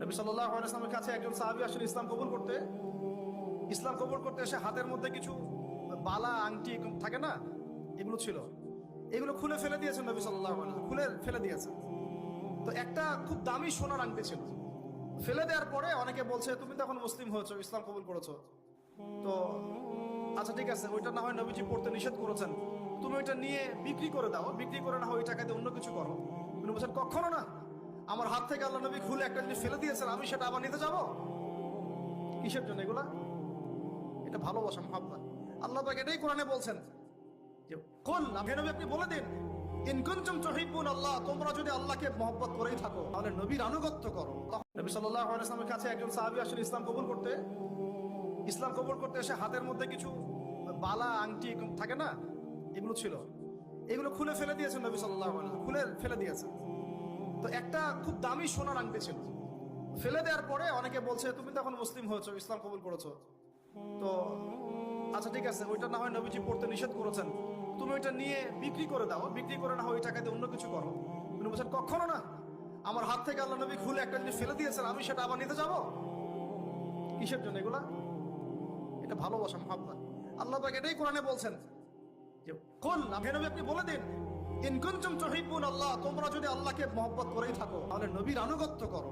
নবী সাল্লাল্লাহু আলাইহি ওয়াসাল্লামের কাছে একজন সাহাবী আসলে ইসলাম কবুল করতে এসে হাতের মধ্যে কিছু বালা আংটি থাকে না, এগুলো ছিল, এগুলো খুলে ফেলে দিয়েছেন নবী সাল্লাল্লাহু আলাইহি ওয়াসাল্লাম, খুলে ফেলে দিয়েছেন। তো একটা খুব দামি সোনার আংটি ছিল, ফেলে দেওয়ার পরে অনেকে বলছে তুমি তো এখন মুসলিম হয়েছো, ইসলাম কবুল করেছো, তো আচ্ছা ঠিক আছে, ওইটা না হয় নবীজি পড়তে নিষেধ করেছেন, তুমি ওইটা নিয়ে বিক্রি করে দাও, বিক্রি করে না হয় ওই টাকা দিয়ে অন্য কিছু করো। উনি বলছেন কখনো না, আমার হাত থেকে আল্লাহ নবী খুলে একটা জিনিস ফেলে দিয়েছেন, আমি সেটা আবার নিতে যাব? কিসের জন্য এগুলা? এটা ভালোবাসা, মহব্বত। আল্লাহ পাক এটাই কোরআনে বলছেন যে কুল, আপনি বলে দিন, ইন কুনতুম তুহিব্বুন আল্লাহ, তোমরা যদি আল্লাহকে মহব্বত করেই থাকো তাহলে নবীর আনুগত্য করো। নবী সাল্লাল্লাহু আলাইহি ওয়াসাল্লামের কাছে একজন সাহাবী আসলে ইসলাম কবুল করতে এসে হাতের মধ্যে কিছু বালা আংটি থাকে না, এগুলো ছিল, এগুলো খুলে ফেলে দিয়েছেন নবী সাল্লাল্লাহু আলাইহি ওয়াসাল্লাম, খুলে ফেলে দিয়েছেন। তো একটা খুব দামি সোনার আংটি ছিল, ফেলে দেওয়ার পরে অনেকে বলছে তুমি তো এখন মুসলিম হয়েছো, ইসলাম কবুল করেছো, তো আচ্ছা ঠিক আছে, ওইটা না হয় নবীজি পড়তে নিষেধ করেছেন, তুমি ওইটা নিয়ে বিক্রি করে দাও, বিক্রি করে না হয় ওই টাকা দিয়ে অন্য কিছু করো। উনি বলছেন কখনো না, আমার হাত থেকে আল্লাহ নবী খুলে একটা জিনিস ফেলে দিয়েছেন, আমি সেটা আবার নিতে যাব? কিসের জন্য এগুলা? এটা ভালোবাসা, মহব্বত। আল্লাহ পাক এটাই কোরআনে বলছেন যে কুল, আপনি বলে দিন, ইন কুনতুম তুহিব্বুন আল্লাহ, তোমরা যদি আল্লাহকে মহব্বত করেই থাকো তাহলে নবীর আনুগত্য করো।